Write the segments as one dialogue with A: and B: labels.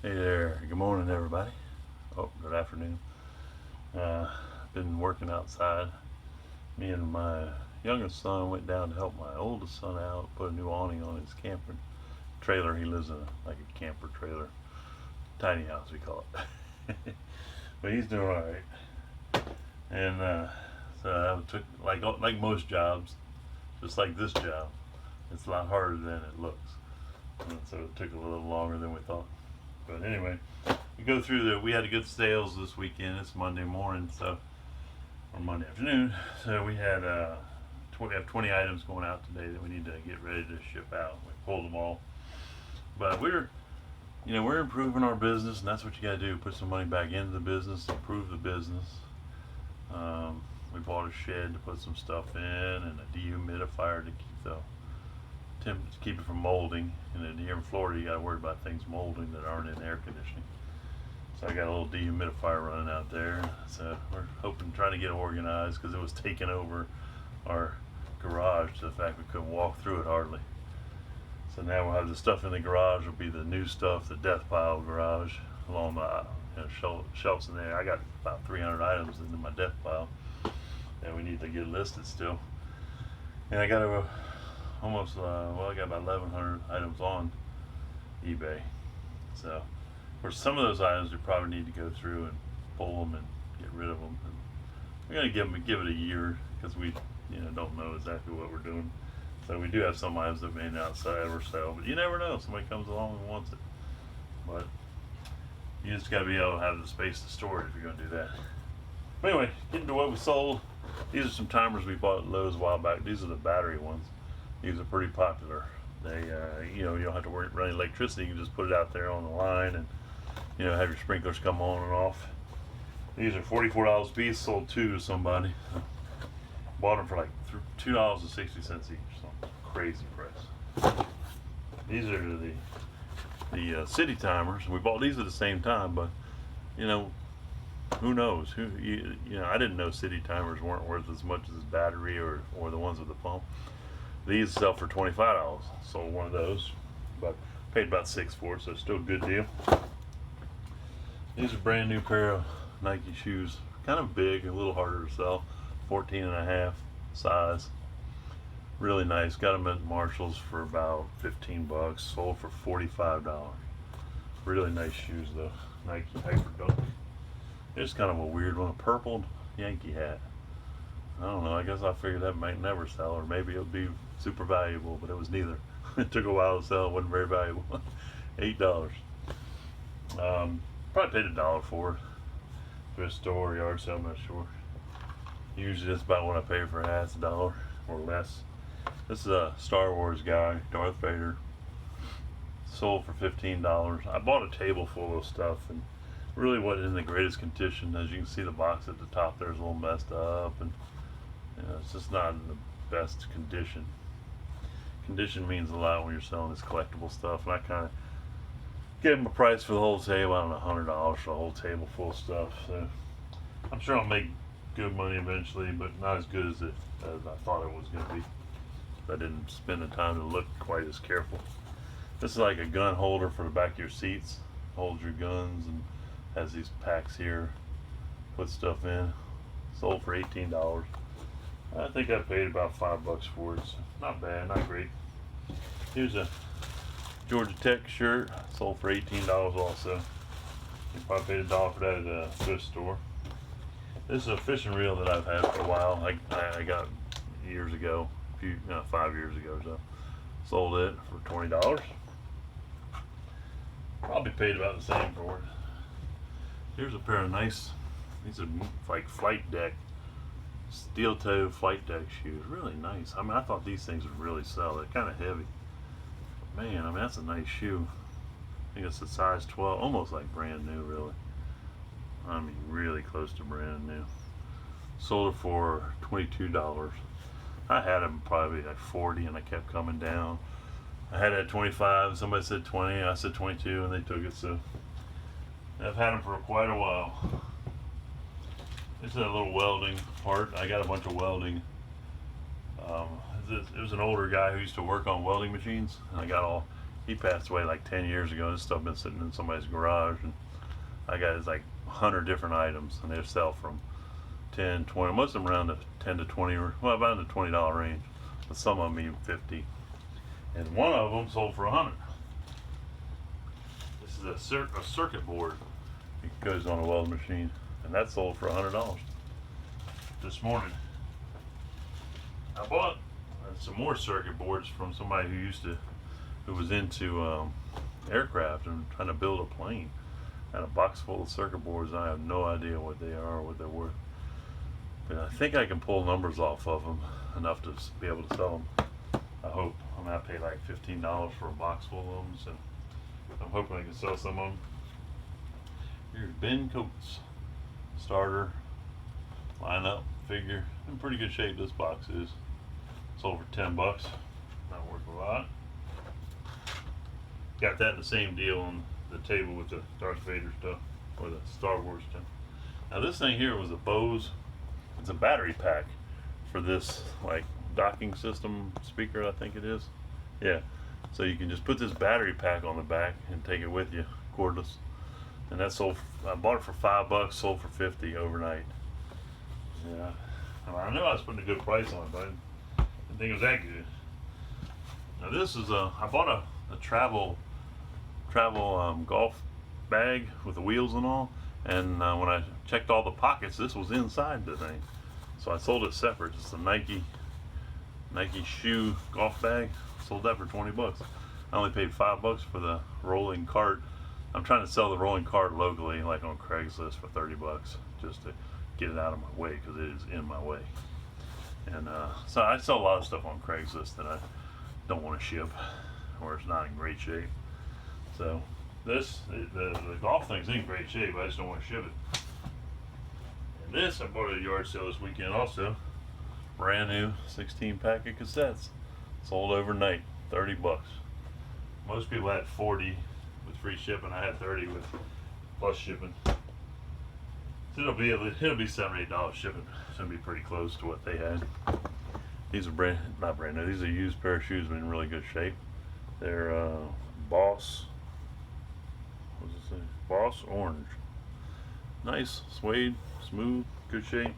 A: Hey there, good morning everybody. Oh, good afternoon. Been working outside. Me and my youngest son went down to help my oldest son out, put a new awning on his camper trailer. He lives in a camper trailer, tiny house we call it. But he's doing all right. And so I took like most jobs, just like this job. It's a lot harder than it looks, and so it took a little longer than we thought. But anyway, we go through we had good sales this weekend. It's Monday morning, so or Monday afternoon. So we have 20 items going out today that we need to get ready to ship out. We pulled them all, but we're improving our business, and that's what you got to do. Put some money back into the business, improve the business. We bought a shed to put some stuff in, and a dehumidifier to to keep it from molding. And here in Florida, you got to worry about things molding that aren't in air conditioning. So I got a little dehumidifier running out there. So we're trying to get organized because it was taking over our garage to the fact we couldn't walk through it hardly. So now we'll have the stuff in the garage will be the new stuff, the death pile garage, along the shelves in there. I got about 300 items in my death pile that we need to get listed still. And I got I got about 1,100 items on eBay. So for some of those items, we probably need to go through and pull them and get rid of them. And we're gonna give it a year because we don't know exactly what we're doing. So we do have some items that may not ever sell, but you never know. Somebody comes along and wants it. But you just gotta be able to have the space to store it if you're gonna do that. But anyway, getting to what we sold. These are some timers we bought at Lowe's a while back. These are the battery ones. These are pretty popular. They, you don't have to worry running electricity. You can just put it out there on the line and, have your sprinklers come on and off. These are $44 a piece. Sold two to somebody. Bought them for like $2.60 each. Some crazy price. These are the city timers. We bought these at the same time, but who knows? I didn't know city timers weren't worth as much as battery or the ones with the pump. These sell for $25. Sold one of those, but paid about $6 for it, so it's still a good deal. These are brand new pair of Nike shoes. Kind of big, a little harder to sell. 14 and a half size. Really nice. Got them at Marshall's for about 15 bucks. Sold for $45. Really nice shoes though. Nike Hyperdunk. It's kind of a weird one. A purple Yankee hat. I don't know. I guess I figured that might never sell, or maybe it would be super valuable, but it was neither. It took a while to sell. It wasn't very valuable. $8. Probably paid $1 for it. Thrift store, yard sale, I'm not sure. Usually that's about what I pay for hats, $1 or less. This is a Star Wars guy, Darth Vader. Sold for $15. I bought a table full of stuff and really wasn't in the greatest condition. As you can see, the box at the top there is a little messed up, and it's just not in the best condition. Condition means a lot when you're selling this collectible stuff, and I kind of gave him a price for the whole table. I don't know, $100 for a whole table full of stuff. So I'm sure I'll make good money eventually, but not as good as I thought it was going to be. I didn't spend the time to look quite as careful. This is like a gun holder for the back of your seats. Holds your guns and has these packs here. Put stuff in. Sold for $18. I think I paid about $5 for it. So not bad, not great. Here's a Georgia Tech shirt. Sold for $18 also. You probably paid $1 for that at a thrift store. This is a fishing reel that I've had for a while. I got years ago, 5 years ago or so. Sold it for $20. Probably paid about the same for it. Here's a pair of these are like flight deck, steel toe flight deck shoes. Really nice. I mean, I thought these things would really sell. They're kind of heavy. Man, I mean, that's a nice shoe. I think it's a size 12, almost like brand new, really. I mean, really close to brand new. Sold it for $22. I had them probably at 40, and I kept coming down. I had it at 25, and somebody said 20. I said 22, and they took it. So I've had them for quite a while. This is a little welding part. I got a bunch of welding. It was an older guy who used to work on welding machines, and He passed away like 10 years ago. This stuff been sitting in somebody's garage, and I got his like 100 different items, and they sell from 10, 20, most of them around the 10 to 20, well, about in the $20 range, but some of them even 50. And one of them sold for 100. This is a circuit board. It goes on a weld machine, and that sold for $100. This morning, I bought some more circuit boards from somebody who was into aircraft and trying to build a plane. I had a box full of circuit boards, and I have no idea what they are or what they're worth. But I think I can pull numbers off of them enough to be able to sell them. I hope. I'm gonna pay like $15 for a box full of them, so I'm hoping I can sell some of them. Here's Ben Coates starter lineup figure. In pretty good shape this box is. Sold for 10 bucks. Not worth a lot. Got that in the same deal on the table with the Darth Vader stuff, or the Star Wars stuff. Now this thing here was a Bose. It's a battery pack for this like docking system speaker, I think it is. Yeah. So you can just put this battery pack on the back and take it with you, cordless. And that sold. I bought it for $5, sold for 50 overnight. Yeah. I know I was putting a good price on it, but I didn't think it was that good. Now this is I bought a travel golf bag with the wheels and all, and when I checked all the pockets, this was inside the thing, so I sold it separate. It's a Nike shoe golf bag. Sold that for 20 bucks. I only paid $5 for the rolling cart. I'm trying to sell the rolling cart locally, like on Craigslist, for 30 bucks, just to get it out of my way, because it is in my way. And so I sell a lot of stuff on Craigslist that I don't want to ship, or it's not in great shape. So the golf thing's in great shape. I just don't want to ship it. And this I bought at a yard sale this weekend also. Brand new 16 pack of cassettes. Sold overnight, 30 bucks. Most people had 40 with free shipping. I had 30 with plus shipping. So it'll be $7 or $8 shipping. It's gonna be pretty close to what they had. These are not brand new. These are used pair of shoes, but in really good shape. They're Boss. What does it say? Boss Orange. Nice, suede, smooth, good shape.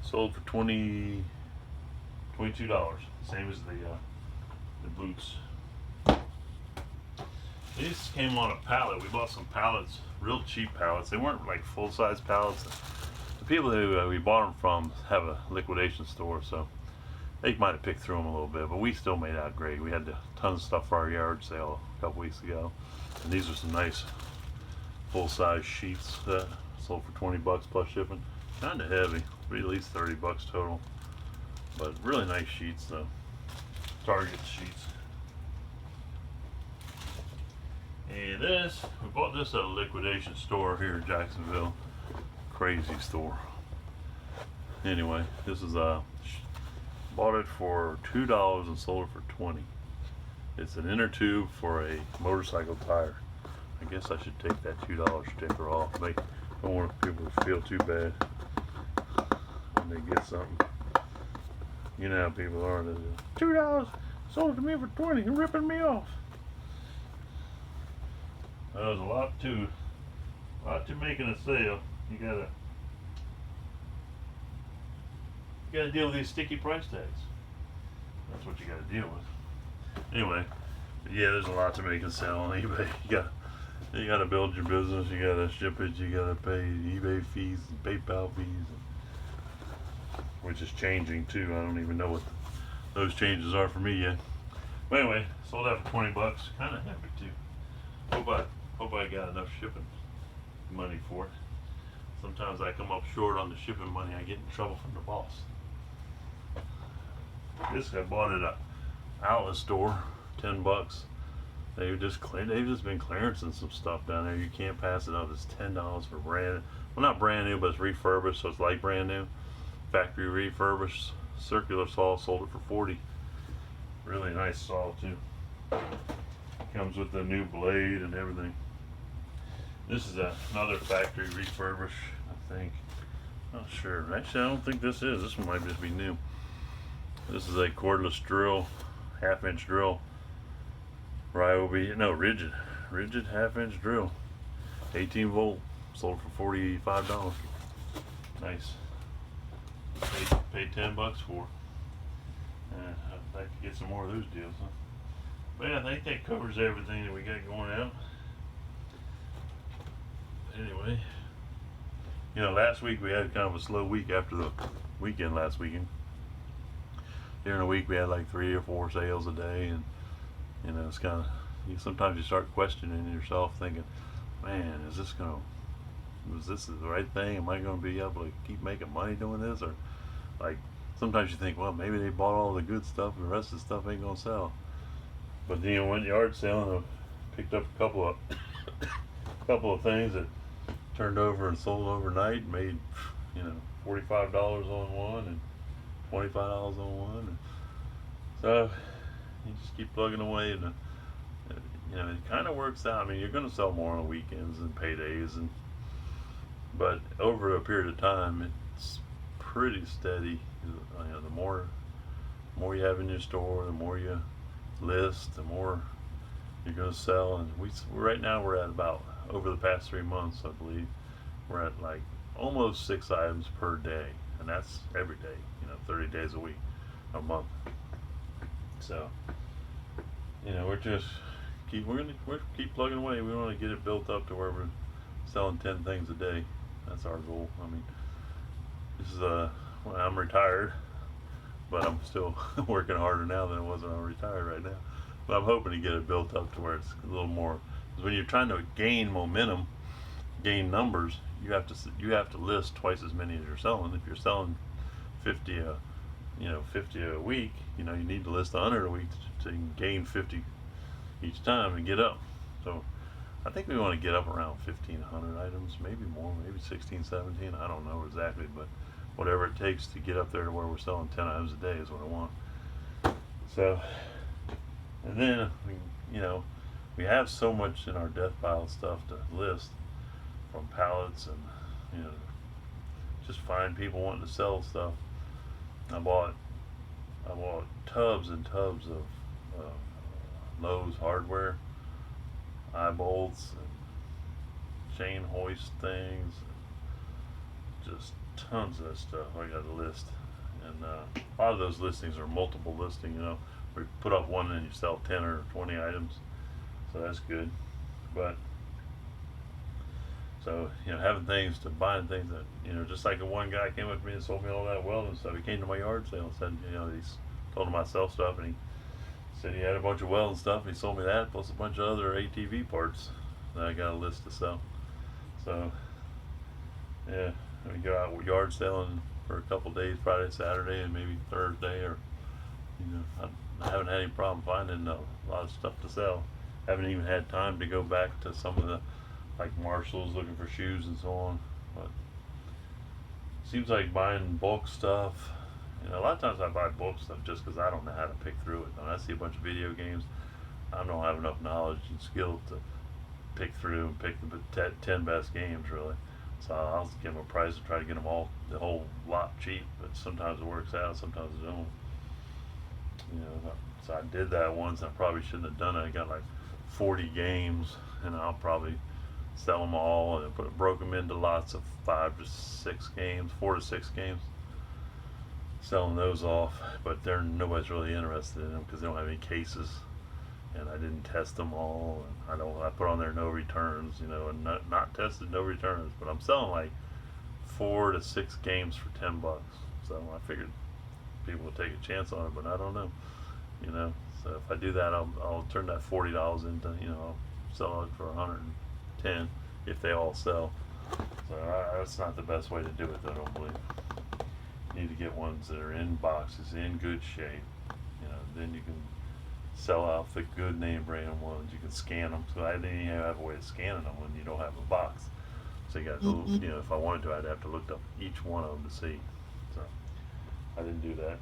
A: Sold for $22. Same as the boots. These came on a pallet. We bought some pallets, real cheap pallets. They weren't like full-size pallets. The people who we bought them from have a liquidation store, so they might have picked through them a little bit, but we still made out great. We had tons of stuff for our yard sale a couple weeks ago, and these are some nice full-size sheets that sold for 20 bucks plus shipping. Kind of heavy, but at least 30 bucks total. But really nice sheets though. Target sheets. And this, we bought this at a liquidation store here in Jacksonville. Crazy store. Anyway, this is bought it for $2 and sold it for 20. It's an inner tube for a motorcycle tire. I guess I should take that $2 sticker off. Don't want people to feel too bad when they get something. You know how people are. $2 sold it to me for 20. You're ripping me off. There's a lot to making a sale. You gotta deal with these sticky price tags. That's what you gotta deal with. Anyway, yeah, there's a lot to make a sale on eBay. You gotta build your business. You gotta ship it. You gotta pay eBay fees and PayPal fees, which is changing too. I don't even know what those changes are for me yet. But anyway, sold that for 20 bucks. Kind of happy too. Hope I got enough shipping money for it. Sometimes I come up short on the shipping money. I get in trouble from the boss. This I bought at a outlet store, 10 bucks. They've just been clearancing some stuff down there. You can't pass it up. It's $10 for brand. Well, not brand new, but it's refurbished, so it's like brand new. Factory refurbished. Circular saw, sold it for 40. Really nice saw too. Comes with the new blade and everything. This is another factory refurbish, I think. Not sure. Actually, I don't think this is. This one might just be new. This is a cordless drill, half-inch drill. Ryobi, no, rigid half-inch drill, 18 volt, sold for $45. Nice. Paid $10 for. I'd like to get some more of those deals, huh? But yeah, I think that covers everything that we got going out. Anyway, last week we had kind of a slow week after the weekend last weekend. During the week we had like 3 or 4 sales a day, and it's kind of, sometimes you start questioning yourself, thinking, man, is this the right thing? Am I going to be able to keep making money doing this? Or like sometimes you think, well, maybe they bought all the good stuff and the rest of the stuff ain't going to sell. But then went yard selling, picked up a couple of things that turned over and sold overnight, made $45 on one and $25 on one. And so you just keep plugging away, and it kind of works out. I mean, you're going to sell more on weekends and paydays, but over a period of time, it's pretty steady. The more you have in your store, the more you list, the more you're going to sell. And right now we're at about, over the past 3 months, I believe, we're at like almost 6 items per day, and that's every day. 30 days a week, a month. So we're gonna keep plugging away. We want to get it built up to where we're selling 10 things a day. That's our goal. I mean, this is well, I'm retired, but I'm still working harder now than I was when I'm retired right now. But I'm hoping to get it built up to where it's a little more. Because when you're trying to gain momentum, gain numbers, you have to list twice as many as you're selling. If you're selling 50 a week, you need to list 100 a week to gain 50 each time and get up. So I think we want to get up around 1,500 items, maybe more, maybe 16, 17. I don't know exactly, but whatever it takes to get up there to where we're selling 10 items a day is what I want. So, and then we have so much in our death pile stuff to list, from pallets and just find people wanting to sell stuff. I bought tubs and tubs of Lowe's hardware, eye bolts and chain hoist things, and just tons of that stuff. I got a list, and a lot of those listings are multiple listing. We put up one and you sell 10 or 20 items, so that's good. But so having things to buying things that just like the one guy came up to me and sold me all that welding stuff. He came to my yard sale and said, he's told him I sell stuff, and he said he had a bunch of welding stuff, and he sold me that plus a bunch of other ATV parts that I got a list to sell. So yeah, we go out yard selling for a couple days, Friday, Saturday, and maybe Thursday, or I haven't had any problem finding a lot of stuff to sell. Haven't even had time to go back to some of the, like Marshall's, looking for shoes and so on. But it seems like buying bulk stuff, a lot of times I buy bulk stuff just because I don't know how to pick through it. When I see a bunch of video games, I don't have enough knowledge and skill to pick through and pick the 10 best games, really. So I'll give them a price and try to get them all, the whole lot, cheap. But sometimes it works out, sometimes it don't. So I did that once. I probably shouldn't have done it. I got like 40 games, and I'll probably sell them all, and broke them into lots of 4 to 6 games, selling those off. But nobody's really interested in them because they don't have any cases, and I didn't test them all, and I put on there no returns, and not tested, no returns. But I'm selling like 4 to 6 games for $10, so I figured people would take a chance on it, but I don't know. So if I do that, I'll turn that $40 into, I'll sell it for 110 if they all sell. So that's not the best way to do it, though, I don't believe. You need to get ones that are in boxes, in good shape. Then you can sell out the good name brand ones. You can scan them. So I didn't even have a way of scanning them when you don't have a box. So you got to, if I wanted to, I'd have to look up each one of them to see. So I didn't do that.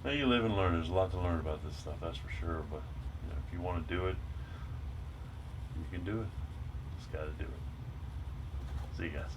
A: Now you live and learn. There's a lot to learn about this stuff, that's for sure. But if you want to do it, you can do it. Just got to do it. See you guys.